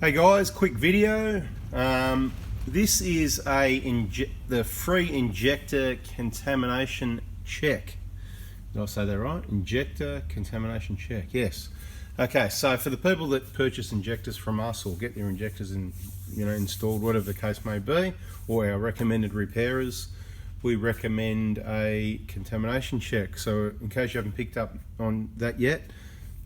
Hey guys, quick video. This is the free injector contamination check. Did I say that right? Injector contamination check, yes. Okay, so for the people that purchase injectors from us or get their injectors installed, whatever the case may be, or our recommended repairers, we recommend a contamination check. So in case you haven't picked up on that yet,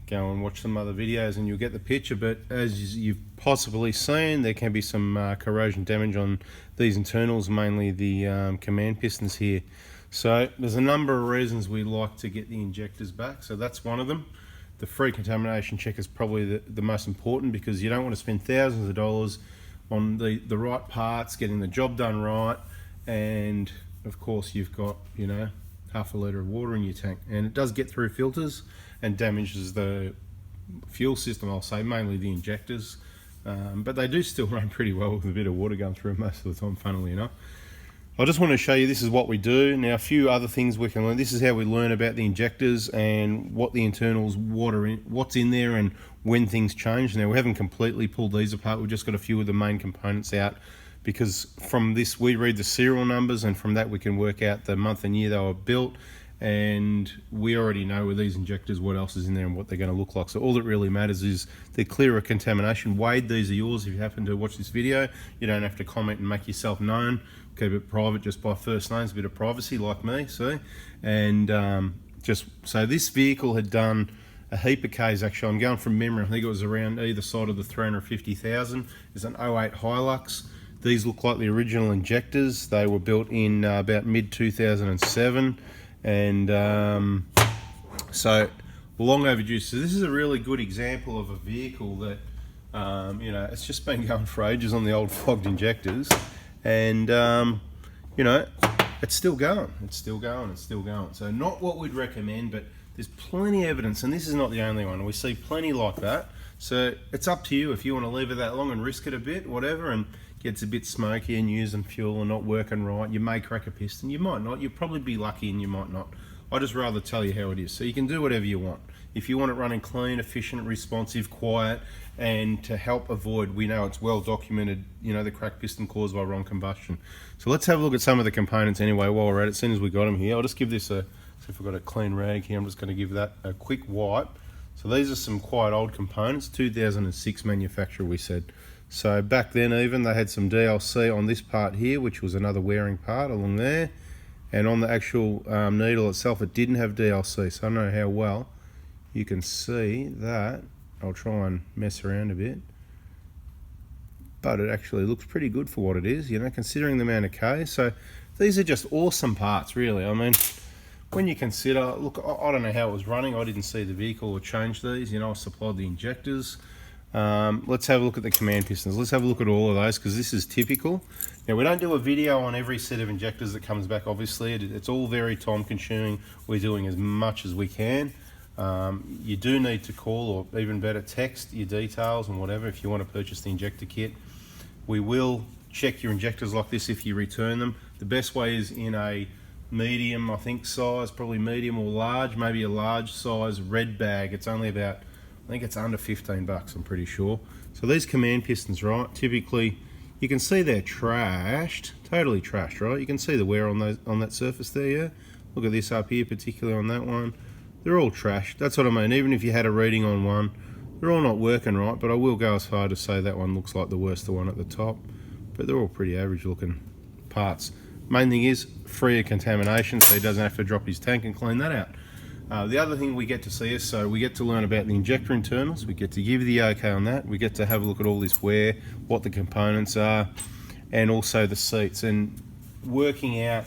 go and watch some other videos and you'll get the picture. But as you've possibly seen, there can be some corrosion damage on these internals, mainly the command pistons here. So there's a number of reasons we like to get the injectors back, so that's one of them. The free contamination check is probably the most important, because you don't want to spend thousands of dollars on the right parts, getting the job done right, and of course you've got half a litre of water in your tank, and it does get through filters and damages the fuel system, I'll say, mainly the injectors, but they do still run pretty well with a bit of water going through most of the time, funnily enough. I just want to show you this is what we do. Now, a few other things we can learn. This is how we learn about the injectors and what the internals, what's in there, and when things change. Now, we haven't completely pulled these apart. We've just got a few of the main components out, because from this we read the serial numbers, and from that we can work out the month and year they were built, and we already know with these injectors what else is in there and what they're going to look like. So all that really matters is they're clear of contamination. Wade, these are yours. If you happen to watch this video, you don't have to comment and make yourself known. Keep it private just by first names, a bit of privacy like me, see? And so this vehicle had done a heap of Ks. Actually, I'm going from memory, I think it was around either side of the 350,000. It's an 08 Hilux. These look like the original injectors. They were built in about mid-2007, and so long overdue. So this is a really good example of a vehicle that it's just been going for ages on the old flogged injectors, and it's still going. It's still going. So not what we'd recommend, but there's plenty of evidence, and this is not the only one. We see plenty like that. So it's up to you if you want to leave it that long and risk it a bit, whatever, and gets a bit smoky and using fuel and not working right. You may crack a piston, you might not. You'll probably be lucky and you might not. I'd just rather tell you how it is. So you can do whatever you want. If you want it running clean, efficient, responsive, quiet, and to help avoid, we know it's well documented, the cracked piston caused by wrong combustion. So let's have a look at some of the components anyway while we're at it, as soon as we got them here. I'll just give this see if we've got a clean rag here. I'm just going to give that a quick wipe. So these are some quite old components, 2006 manufacturer, we said. So back then even, they had some DLC on this part here, which was another wearing part along there. And on the actual needle itself, it didn't have DLC. So I don't know how well you can see that. I'll try and mess around a bit. But it actually looks pretty good for what it is, considering the amount of K. So these are just awesome parts, really. I mean, when you consider, look, I don't know how it was running. I didn't see the vehicle or change these. I supplied the injectors. Let's have a look at the command pistons. Let's have a look at all of those, because this is typical. Now, we don't do a video on every set of injectors that comes back, obviously. It's all very time consuming. We're doing as much as we can. You do need to call, or even better, text your details and whatever if you want to purchase the injector kit. We will check your injectors like this if you return them. The best way is in a medium, I think, size, probably medium or large, maybe a large size red bag. It's only about, I think it's under 15 bucks, I'm pretty sure. So these command pistons, right, typically you can see they're trashed, totally trashed, right? You can see the wear on that surface there, yeah? Look at this up here, particularly on that one. They're all trashed. That's what I mean. Even if you had a reading on one, they're all not working right, but I will go as far to say that one looks like the worst, the one at the top. But they're all pretty average looking parts. Main thing is free of contamination, so he doesn't have to drop his tank and clean that out. The other thing we get to see is, so we get to learn about the injector internals, we get to give the okay on that, we get to have a look at all this wear, what the components are, and also the seats. And working out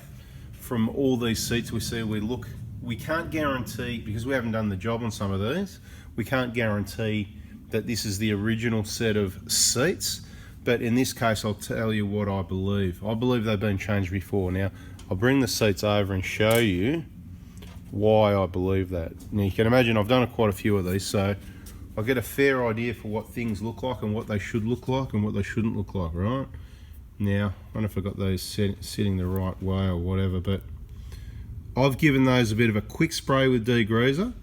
from all these seats we see, we can't guarantee, because we haven't done the job on some of these, we can't guarantee that this is the original set of seats. But in this case, I'll tell you what I believe. I believe they've been changed before. Now, I'll bring the seats over and show you why I believe that. Now, you can imagine I've done quite a few of these, so I'll get a fair idea for what things look like and what they should look like and what they shouldn't look like, right? Now, I don't know if I got those sitting the right way or whatever, but I've given those a bit of a quick spray with degreaser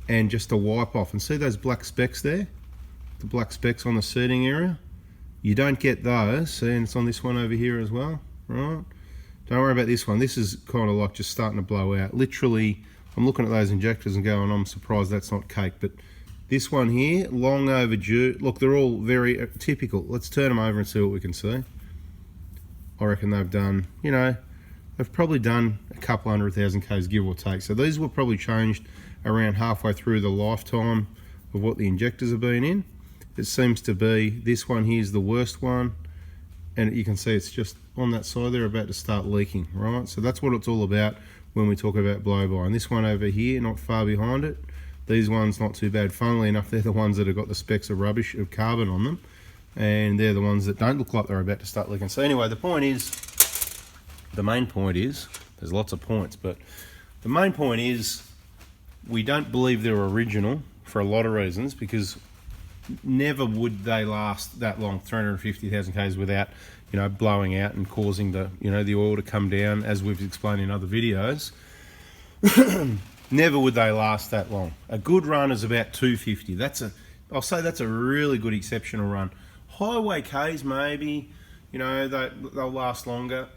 and just a wipe off. And see those black specks there? the black specks on the seating area. You don't get those. See, and it's on this one over here as well, right? Don't worry about this one. This is kind of like just starting to blow out. Literally, I'm looking at those injectors and going, I'm surprised that's not cake. But this one here, long overdue. Look, they're all very typical. Let's turn them over and see what we can see. I reckon they've done, you know, they've probably done a couple 100,000 Ks, give or take. So these were probably changed around halfway through the lifetime of what the injectors have been in. It seems to be, this one here is the worst one. And you can see it's just on that side there about to start leaking, right? So that's what it's all about when we talk about blow-by. And this one over here, not far behind it, these ones not too bad. Funnily enough, they're the ones that have got the specks of rubbish, of carbon on them. And they're the ones that don't look like they're about to start leaking. So anyway, the point is, the main point is, there's lots of points, but the main point is we don't believe they're original for a lot of reasons, because never would they last that long, 350,000 Ks, without, you know, blowing out and causing the, you know, the oil to come down, as we've explained in other videos. Never would they last that long. A good run is about 250. I'll say that's a really good exceptional run. Highway Ks maybe, you know, they'll last longer.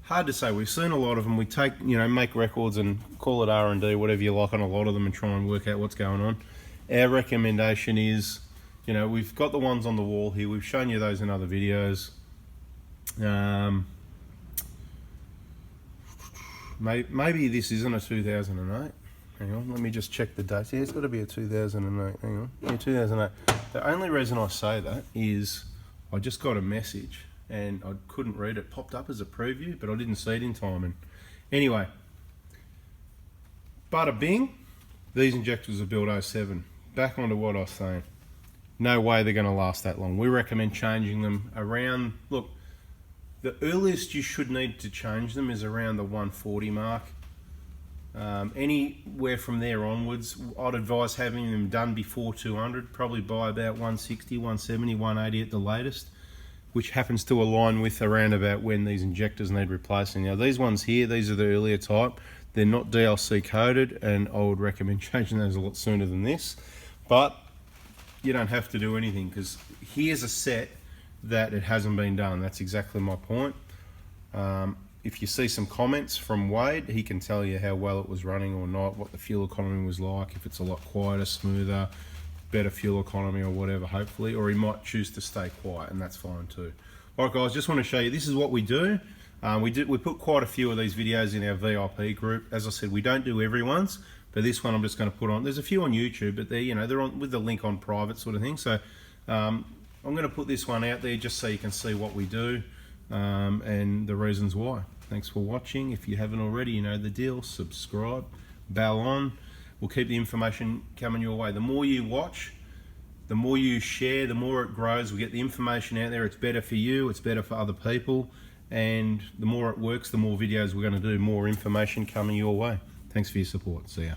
Hard to say. We've seen a lot of them. We take, you know, make records and call it R&D, whatever you like, on a lot of them, and try and work out what's going on. Our recommendation is, you know, we've got the ones on the wall here. We've shown you those in other videos. Maybe this isn't a 2008. Hang on, let me just check the dates. Yeah, it's got to be a 2008. Hang on. Yeah, 2008. The only reason I say that is I just got a message and I couldn't read it. Popped up as a preview, but I didn't see it in time. And anyway, bada bing, these injectors are built 07. Back onto what I was saying. No way they're going to last that long. We recommend changing them around, look, the earliest you should need to change them is around the 140 mark. Anywhere from there onwards, I'd advise having them done before 200, probably by about 160, 170, 180 at the latest, which happens to align with around about when these injectors need replacing. Now these ones here, these are the earlier type. They're not DLC coded, and I would recommend changing those a lot sooner than this. But you don't have to do anything, because here's a set that it hasn't been done. That's exactly my point. If you see some comments from Wade, he can tell you how well it was running or not, what the fuel economy was like, if it's a lot quieter, smoother, better fuel economy or whatever, hopefully, or he might choose to stay quiet, and that's fine too. All right guys, just want to show you, this is what we do. We put quite a few of these videos in our VIP group. As I said, we don't do everyone's, but this one I'm just going to put on. There's a few on YouTube, but they're, you know, they're on with the link on private sort of thing. So I'm going to put this one out there just so you can see what we do and the reasons why. Thanks for watching. If you haven't already, you know the deal. Subscribe, bell on. We'll keep the information coming your way. The more you watch, the more you share, the more it grows. We get the information out there. It's better for you, it's better for other people, and the more it works, the more videos we're going to do, more information coming your way. Thanks for your support. See ya.